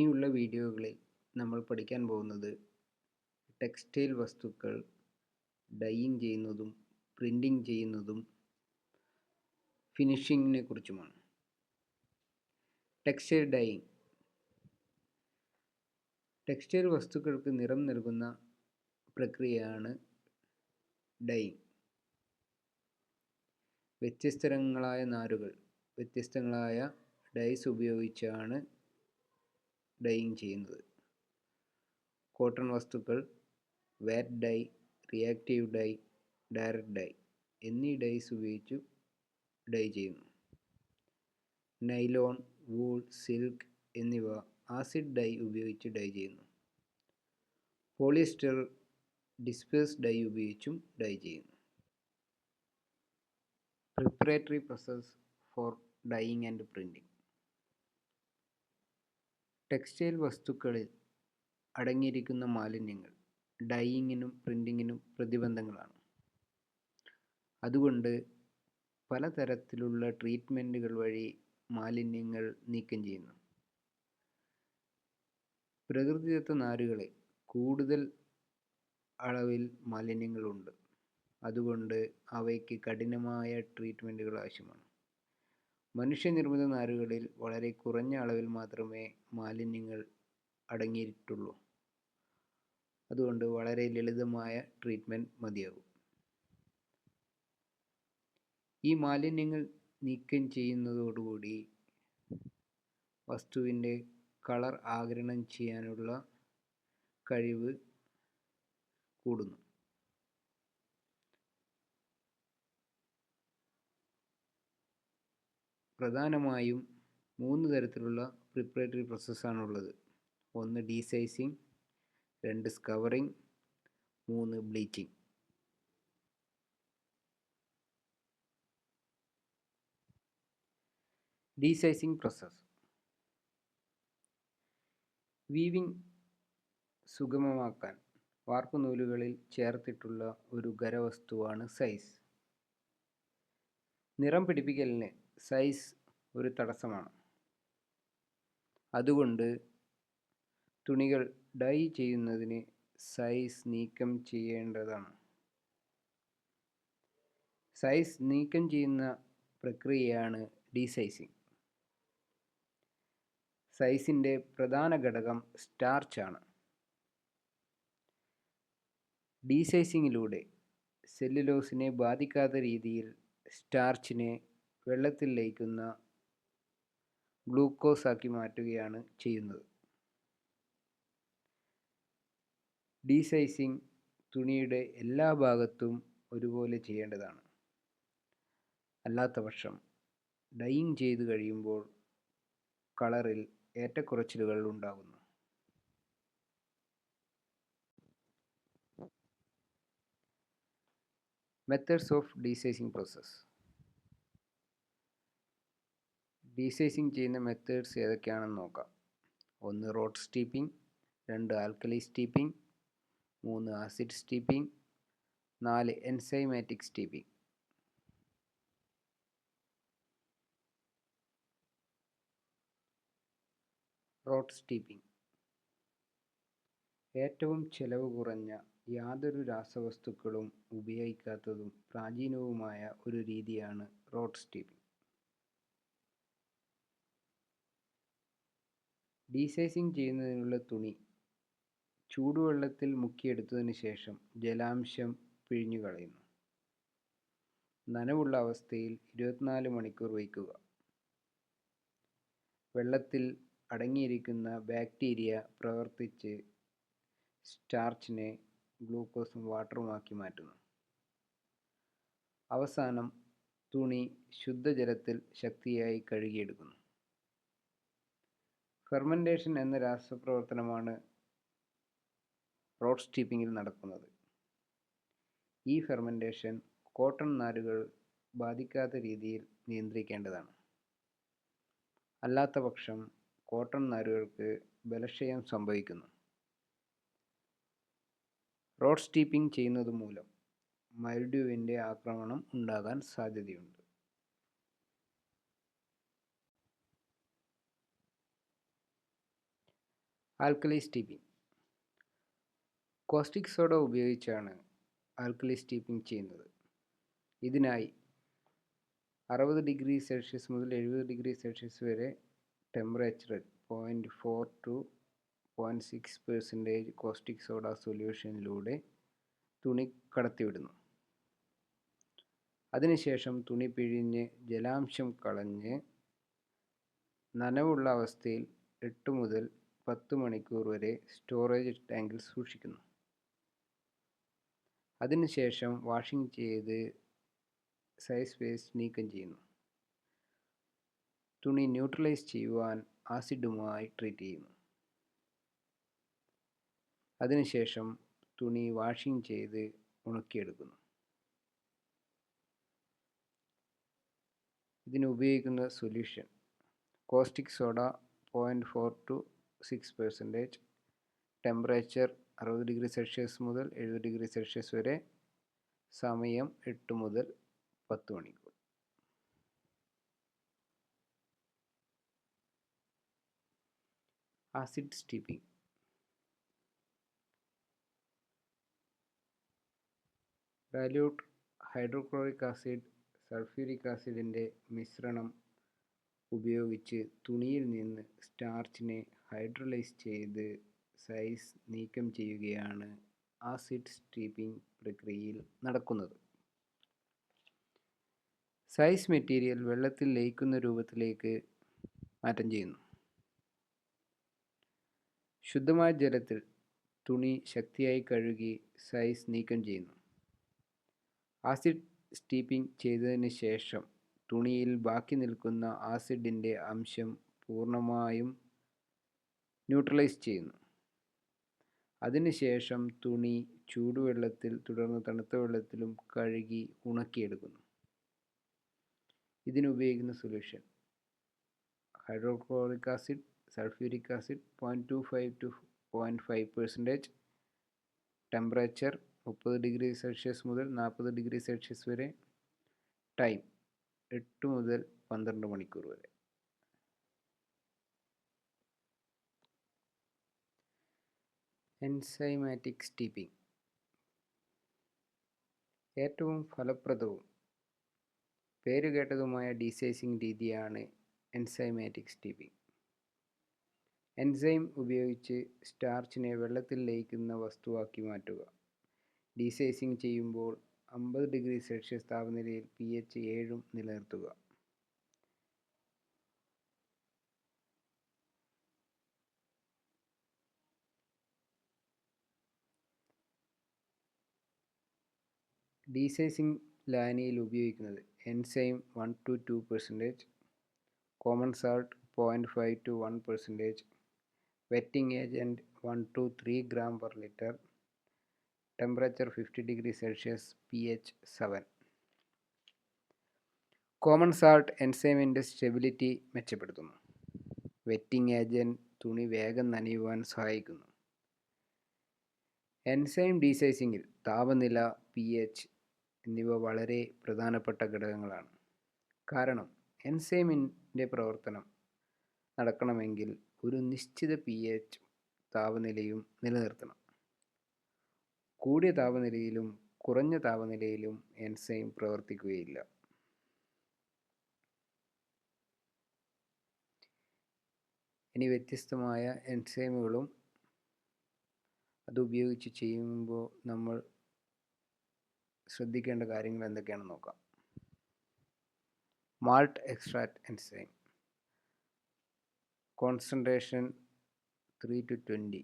ഇനിയുള്ള വീഡിയോകളിൽ നമ്മൾ പഠിക്കാൻ പോകുന്നത് ടെക്സ്റ്റൈൽ വസ്തുക്കൾ ഡൈയിങ് ചെയ്യുന്നതും പ്രിൻറ്റിങ് ചെയ്യുന്നതും ഫിനിഷിങ്ങിനെ കുറിച്ചുമാണ്. Textile dying. ടെക്സ്റ്റൈൽ വസ്തുക്കൾക്ക് നിറം നൽകുന്ന പ്രക്രിയയാണ് ഡൈയിങ്. വ്യത്യസ്തങ്ങളായ നാരുകൾ, വ്യത്യസ്തങ്ങളായ ഡൈസ് ഉപയോഗിച്ചാണ് ഡൈയിങ് ചെയ്യുന്നത്. കോട്ടൺ വസ്തുക്കൾ vat dye, reactive dye, direct dye എന്നീ ഡൈസ് ഉപയോഗിച്ചു ഡൈ ചെയ്യുന്നു. നൈലോൺ, വൂൾ, സിൽക്ക് എന്നിവ ആസിഡ് ഡൈ ഉപയോഗിച്ച് ഡൈ ചെയ്യുന്നു. പോളിയസ്റ്റർ ഡിസ്പേഴ്സ് ഡൈ ഉപയോഗിച്ചും ഡൈ ചെയ്യുന്നു. Preparatory process for dyeing and printing. Textile വസ്തുക്കളിൽ അടങ്ങിയിരിക്കുന്ന മാലിന്യങ്ങൾ ഡൈയിങ്ങിനും പ്രിൻറ്റിങ്ങിനും പ്രതിബന്ധങ്ങളാണ്. അതുകൊണ്ട് പലതരത്തിലുള്ള ട്രീറ്റ്മെൻറ്റുകൾ വഴി മാലിന്യങ്ങൾ നീക്കം ചെയ്യുന്നു. പ്രകൃതിദത്ത നാരുകളിൽ കൂടുതൽ അളവിൽ മാലിന്യങ്ങളുണ്ട്. അതുകൊണ്ട് അവയ്ക്ക് കഠിനമായ ട്രീറ്റ്മെൻറ്റുകൾ ആവശ്യമാണ്. മനുഷ്യനിർമ്മിത നാരുകളിൽ വളരെ കുറഞ്ഞ അളവിൽ മാത്രമേ മാലിന്യങ്ങൾ അടങ്ങിയിട്ടുള്ളൂ. അതുകൊണ്ട് വളരെ ലളിതമായ ട്രീറ്റ്മെൻറ്റ് മതിയാകും. ഈ മാലിന്യങ്ങൾ നീക്കം ചെയ്യുന്നതോടുകൂടി വസ്തുവിൻ്റെ കളർ ആഗിരണം ചെയ്യാനുള്ള കഴിവ് കൂടുന്നു. പ്രധാനമായും 3 തരത്തിലുള്ള പ്രിപ്പറേറ്ററി പ്രോസസ്സാണുള്ളത്. 1 ഡീസൈസിങ്, 2 സ്കവറിങ്, 3 ബ്ലീച്ചിങ്. ഡീസൈസിങ് പ്രോസസ്. വീവിങ് സുഗമമാക്കാൻ വാർപ്പുനൂലുകളിൽ ചേർത്തിട്ടുള്ള ഒരു ഖരവസ്തുവാണ് സൈസ്. നിറം പിടിപ്പിക്കലിന് സൈസ് ഒരു തടസ്സമാണ്. അതുകൊണ്ട് തുണികൾ ഡൈ ചെയ്യുന്നതിന് സൈസ് നീക്കം ചെയ്യേണ്ടതാണ്. സൈസ് നീക്കം ചെയ്യുന്ന പ്രക്രിയയാണ് ഡീസൈസിങ്. സൈസിൻ്റെ പ്രധാന ഘടകം സ്റ്റാർച്ച് ആണ്. ഡീസൈസിങ്ങിലൂടെ സെല്ലുലോസിനെ ബാധിക്കാത്ത രീതിയിൽ സ്റ്റാർച്ചിനെ വെള്ളത്തിൽ ലയിക്കുന്ന ഗ്ലൂക്കോസ് ആക്കി മാറ്റുകയാണ് ചെയ്യുന്നത്. ഡീസൈസിങ് തുണിയുടെ എല്ലാ ഭാഗത്തും ഒരുപോലെ ചെയ്യേണ്ടതാണ്. അല്ലാത്തപക്ഷം ഡൈയിങ് ചെയ്തു കഴിയുമ്പോൾ കളറിൽ ഏറ്റക്കുറച്ചിലുകൾ ഉണ്ടാകുന്നു. Methods of desizing process. Desizing ചെയ്യുന്ന മെത്തേഡ്സ് ഏതൊക്കെയാണെന്ന് നോക്കാം. 1 rot steeping, 2 alkali steeping, 3 acid steeping, 4 enzymatic steeping. Rot steeping ഏറ്റവും ചെലവ് കുറഞ്ഞ, യാതൊരു രാസവസ്തുക്കളും ഉപയോഗിക്കാത്തതും പ്രാചീനവുമായ ഒരു രീതിയാണ് റോഡ് സ്റ്റീപ്പിംഗ്. ഡീസൈസിങ് ചെയ്യുന്നതിനുള്ള തുണി ചൂടുവെള്ളത്തിൽ മുക്കിയെടുത്തതിന് ശേഷം ജലാംശം പിഴിഞ്ഞു കളയുന്നു. നനവുള്ള അവസ്ഥയിൽ 24 മണിക്കൂർ വയ്ക്കുക. വെള്ളത്തിൽ അടങ്ങിയിരിക്കുന്ന ബാക്ടീരിയ പ്രവർത്തിച്ച് സ്റ്റാർച്ചിനെ ഗ്ലൂക്കോസും വാട്ടറുമാക്കി മാറ്റുന്നു. അവസാനം തുണി ശുദ്ധജലത്തിൽ ശക്തിയായി കഴുകിയെടുക്കുന്നു. ഫെർമെൻറ്റേഷൻ എന്ന രാസപ്രവർത്തനമാണ് റോഡ് സ്റ്റീപ്പിങ്ങിൽ നടക്കുന്നത്. ഈ ഫെർമെൻറ്റേഷൻ കോട്ടൺ നാരുകൾ ബാധിക്കാത്ത രീതിയിൽ നിയന്ത്രിക്കേണ്ടതാണ്. അല്ലാത്തപക്ഷം കോട്ടൺ നാരുകൾക്ക് ബലക്ഷയം സംഭവിക്കുന്നു. റോഡ് സ്റ്റീപ്പിംഗ് ചെയ്യുന്നത് മൂലം മൈൽഡ്യൂവിൻ്റെ ആക്രമണം ഉണ്ടാകാൻ സാധ്യതയുണ്ട്. ആൽക്കലി സ്റ്റീപ്പിംഗ്. കോസ്റ്റിക് സോഡ ഉപയോഗിച്ചാണ് ആൽക്കലി സ്റ്റീപ്പിംഗ് ചെയ്യുന്നത്. ഇതിനായി 60°C മുതൽ 70°C വരെ ടെമ്പറേച്ചറിൽ 0.4 to 0.6% കോസ്റ്റിക് സോഡ സൊല്യൂഷനിലൂടെ തുണി കടത്തിവിടുന്നു. അതിനുശേഷം തുണി പിഴിഞ്ഞ് ജലാംശം കളഞ്ഞ് നനവുള്ള അവസ്ഥയിൽ 8 മുതൽ 10 മണിക്കൂർ വരെ സ്റ്റോറേജ് ടാങ്കിൽ സൂക്ഷിക്കുന്നു. അതിനുശേഷം വാഷിംഗ് ചെയ്ത് സൈസ് വേസ്റ്റ് നീക്കം ചെയ്യുന്നു. തുണി ന്യൂട്രലൈസ് ചെയ്യുവാൻ ആസിഡുമായി ട്രീറ്റ് ചെയ്യുന്നു. അതിനുശേഷം തുണി വാഷിംഗ് ചെയ്ത് ഉണക്കിയെടുക്കുന്നു. ഇതിന് ഉപയോഗിക്കുന്ന solution caustic soda 0.4 to 6%, temperature 60°C മുതൽ 70°C വരെ, സമയം 8 മുതൽ 10 മണിക്കൂർ. Acid steeping. Dilute hydrochloric acid, sulphuric ആസിഡിൻ്റെ മിശ്രണം ഉപയോഗിച്ച് തുണിയിൽ നിന്ന് സ്റ്റാർച്ചിനെ ഹൈഡ്രലൈസ് ചെയ്ത് സൈസ് നീക്കം ചെയ്യുകയാണ് ആസിഡ് സ്റ്റീപ്പിംഗ് പ്രക്രിയയിൽ നടക്കുന്നത്. സൈസ് മെറ്റീരിയൽ വെള്ളത്തിൽ ലയിക്കുന്ന രൂപത്തിലേക്ക് മാറ്റം ചെയ്യുന്നു. ശുദ്ധമായ ജലത്തിൽ തുണി ശക്തിയായി കഴുകി സൈസ് നീക്കം ചെയ്യുന്നു. ആസിഡ് സ്റ്റീപ്പിംഗ് ചെയ്തതിന് ശേഷം തുണിയിൽ ബാക്കി നിൽക്കുന്ന ആസിഡിൻ്റെ അംശം പൂർണ്ണമായും ന്യൂട്രലൈസ് ചെയ്യുന്നു. അതിനുശേഷം തുണി ചൂടുവെള്ളത്തിൽ തുടർന്ന് തണുത്ത വെള്ളത്തിലും കഴുകി ഉണക്കിയെടുക്കുന്നു. ഇതിനുപയോഗിക്കുന്ന solution hydrochloric acid, sulphuric acid 0.25 to 0.5%, temperature 30°C മുതൽ 40°C വരെ, ടൈം 8 മുതൽ 12 മണിക്കൂർ വരെ. എൻസൈമാറ്റിക് സ്റ്റീപ്പിംഗ്. ഏറ്റവും ഫലപ്രദവും പേരുകേട്ടതുമായ ഡീസൈസിംഗ് രീതിയാണ് എൻസൈമാറ്റിക് സ്റ്റീപ്പിംഗ്. എൻസൈം ഉപയോഗിച്ച് സ്റ്റാർച്ചിനെ വെള്ളത്തിൽ ലയിക്കുന്ന വസ്തുവാക്കി മാറ്റുക. ഡീസൈസിംഗ് ചെയ്യുമ്പോൾ 50°C താപനിലയിൽ pH 7 നിലനിർത്തുക. ഡീസൈസിംഗ് ലായനിയിൽ ഉപയോഗിക്കുന്നത് enzyme 1 to 2%, common salt 0.5 to 1%, wetting agent 1 to 3 gram per liter, temperature 50°C, pH 7. Common salt എൻസൈമിൻ്റെ സ്റ്റെബിലിറ്റി മെച്ചപ്പെടുത്തുന്നു. വെറ്റിംഗ് ഏജൻറ്റ് തുണി വേഗം നനയുവാൻ സഹായിക്കുന്നു. എൻസൈം ഡീസൈസിങ്ങിൽ താപനില, pH എന്നിവ വളരെ പ്രധാനപ്പെട്ട ഘടകങ്ങളാണ്. കാരണം എൻസൈമിൻ്റെ പ്രവർത്തനം നടക്കണമെങ്കിൽ ഒരു നിശ്ചിത pH താപനിലയും നിലനിർത്തണം. കൂടിയ താപനിലയിലും കുറഞ്ഞ താപനിലയിലും എൻസൈം പ്രവർത്തിക്കുകയില്ല. ഇനി വ്യത്യസ്തമായ എൻസൈമുകളും അതുപയോഗിച്ച് ചെയ്യുമ്പോൾ നമ്മൾ ശ്രദ്ധിക്കേണ്ട കാര്യങ്ങൾ എന്തൊക്കെയാണെന്ന് നോക്കാം. Malt extract enzyme, concentration 3 to 20,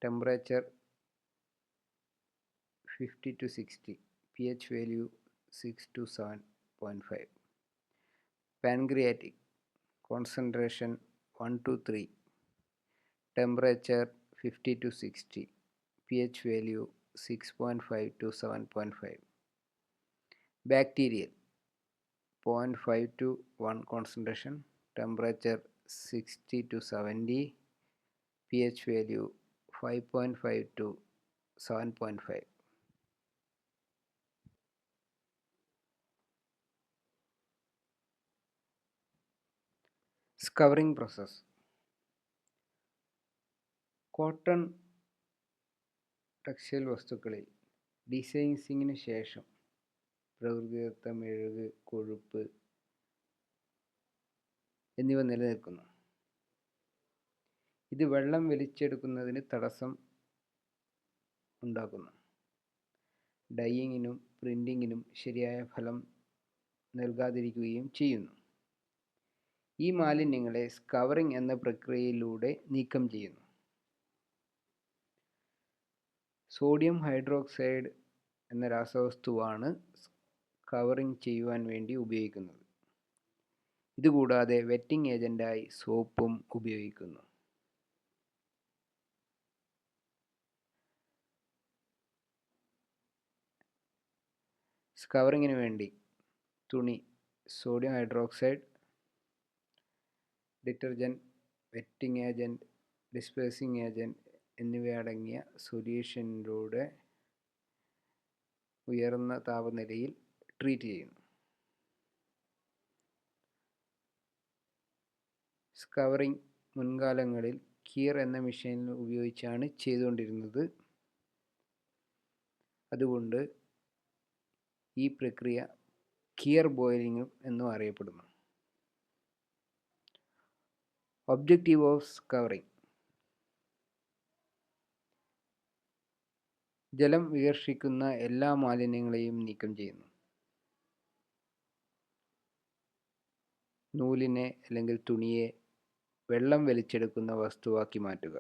temperature 50 to 60, pH value 6 to 7.5. Pancreatic, concentration 1 to 3, temperature 50 to 60, pH value 6.5 to 7.5. Bacterial, 0.5 to 1 concentration, temperature 60 to 70, pH value 5.5 to 7.5. സ്കവറിംഗ് process. Cotton textile വസ്തുക്കളിൽ ഡീസൈസിങ്ങിന് ശേഷം പ്രകൃതിദത്ത മെഴുക്, കൊഴുപ്പ് എന്നിവ നിലനിൽക്കുന്നു. ഇത് വെള്ളം വലിച്ചെടുക്കുന്നതിന് തടസ്സം ഉണ്ടാക്കുന്നു. ഡൈയിങ്ങിനും പ്രിന്റിങ്ങിനും ശരിയായ ഫലം നൽകാതിരിക്കുകയും ചെയ്യുന്നു. ഈ മാലിന്യങ്ങളെ സ്കവറിംഗ് എന്ന പ്രക്രിയയിലൂടെ നീക്കം ചെയ്യുന്നു. സോഡിയം ഹൈഡ്രോക്സൈഡ് എന്ന രാസവസ്തുവാണ് സ്കവറിംഗ് ചെയ്യുവാൻ വേണ്ടി ഉപയോഗിക്കുന്നത്. ഇതുകൂടാതെ വെറ്റിംഗ് ഏജന്റായി സോപ്പും ഉപയോഗിക്കുന്നു. സ്കവറിങ്ങിന് വേണ്ടി തുണി, sodium hydroxide, detergent, wetting agent, dispersing agent എന്നിവയടങ്ങിയ സൊല്യൂഷനിലൂടെ ഉയർന്ന താപനിലയിൽ ട്രീറ്റ് ചെയ്യുന്നു. സ്കവറിംഗ് മുൻകാലങ്ങളിൽ കിയർ എന്ന മെഷീൻ ഉപയോഗിച്ചാണ് ചെയ്തുകൊണ്ടിരുന്നത്. അതുകൊണ്ട് ഈ പ്രക്രിയ കിയർ ബോയിലിംഗ് എന്നും അറിയപ്പെടുന്നു. ഒബ്ജക്റ്റീവ് ഓഫ് സ്കവറിംഗ്: ജലം വികർഷിക്കുന്ന എല്ലാ മാലിന്യങ്ങളെയും നീക്കം ചെയ്യുന്നു. നൂലിനെ അല്ലെങ്കിൽ തുണിയെ വെള്ളം വലിച്ചെടുക്കുന്ന വസ്തുവാക്കി മാറ്റുക.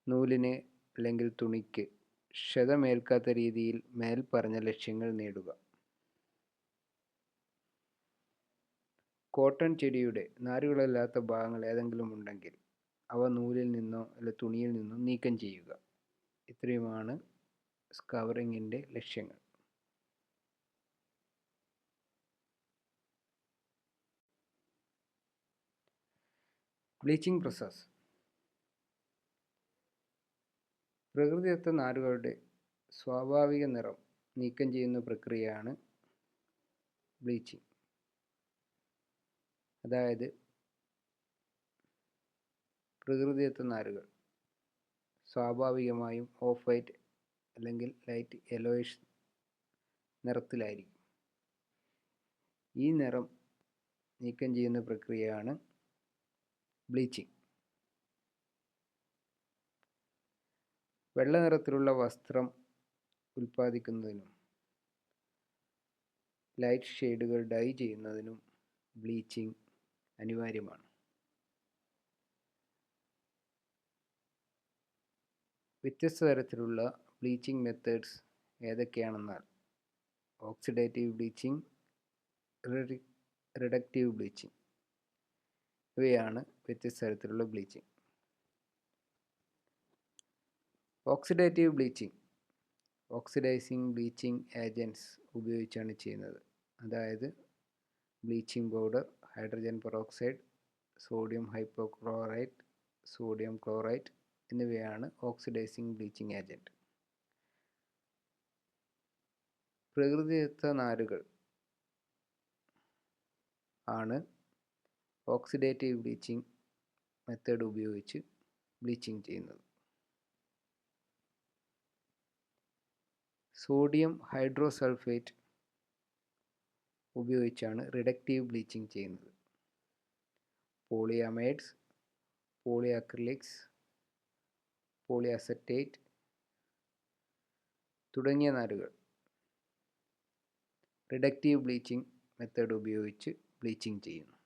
നൂലിന് അല്ലെങ്കിൽ തുണിക്ക് ക്ഷതമേൽക്കാത്ത രീതിയിൽ മേൽപ്പറഞ്ഞ ലക്ഷ്യങ്ങൾ നേടുക. കോട്ടൺ ചെടിയുടെ നാരുകളില്ലാത്ത ഭാഗങ്ങൾ ഏതെങ്കിലും ഉണ്ടെങ്കിൽ അവ നൂലിൽ നിന്നോ അല്ലെങ്കിൽ തുണിയിൽ നിന്നോ നീക്കം ചെയ്യുക. ഇത്രയുമാണ് സ്കവറിങ്ങിൻ്റെ ലക്ഷ്യങ്ങൾ. ബ്ലീച്ചിങ് പ്രോസസ്: പ്രകൃതിദത്ത നാരുകളുടെ സ്വാഭാവിക നിറം നീക്കം ചെയ്യുന്ന പ്രക്രിയയാണ് ബ്ലീച്ചിങ്. അതായത് പ്രകൃതിദത്ത നാരുകൾ സ്വാഭാവികമായും ഓഫ് വൈറ്റ് അല്ലെങ്കിൽ ലൈറ്റ് യെല്ലോയിഷ് നിറത്തിലായിരിക്കും. ഈ നിറം നീക്കം ചെയ്യുന്ന പ്രക്രിയയാണ് ബ്ലീച്ചിങ്. വെള്ള നിറത്തിലുള്ള വസ്ത്രം ഉൽപ്പാദിക്കുന്നതിനും ലൈറ്റ് ഷെയ്ഡുകൾ ഡൈ ചെയ്യുന്നതിനും ബ്ലീച്ചിങ് അനിവാര്യമാണ്. വ്യത്യസ്ത തരത്തിലുള്ള ബ്ലീച്ചിങ് മെത്തേഡ്സ് ഏതൊക്കെയാണെന്നാൽ ഓക്സിഡേറ്റീവ് ബ്ലീച്ചിങ്, റിഡക്റ്റീവ് ബ്ലീച്ചിങ് ഇവയാണ് വ്യത്യസ്ത തരത്തിലുള്ള bleaching. Oxidative bleaching oxidising bleaching agents ഉപയോഗിച്ചാണ് ചെയ്യുന്നത്. അതായത് bleaching powder, hydrogen peroxide, sodium hypochlorite, sodium chlorite എന്നിവയാണ് ഓക്സിഡൈസിങ് ബ്ലീച്ചിങ് ഏജൻറ്റ്. പ്രകൃതിദത്ത നാരുകൾ ആണ് ഓക്സിഡേറ്റീവ് ബ്ലീച്ചിങ് മെത്തേഡ് ഉപയോഗിച്ച് ബ്ലീച്ചിങ് ചെയ്യുന്നത്. സോഡിയം ഹൈഡ്രോസൾഫേറ്റ് ഉപയോഗിച്ചാണ് റിഡക്റ്റീവ് ബ്ലീച്ചിങ് ചെയ്യുന്നത്. പോളിയമൈഡ്സ്, പോളിഅക്രിലിക്സ്, പോളിഅസറ്റേറ്റ് തുടങ്ങിയ നാരുകൾ റിഡക്റ്റീവ് ബ്ലീച്ചിങ് മെത്തേഡ് ഉപയോഗിച്ച് ബ്ലീച്ചിങ് ചെയ്യുന്നു.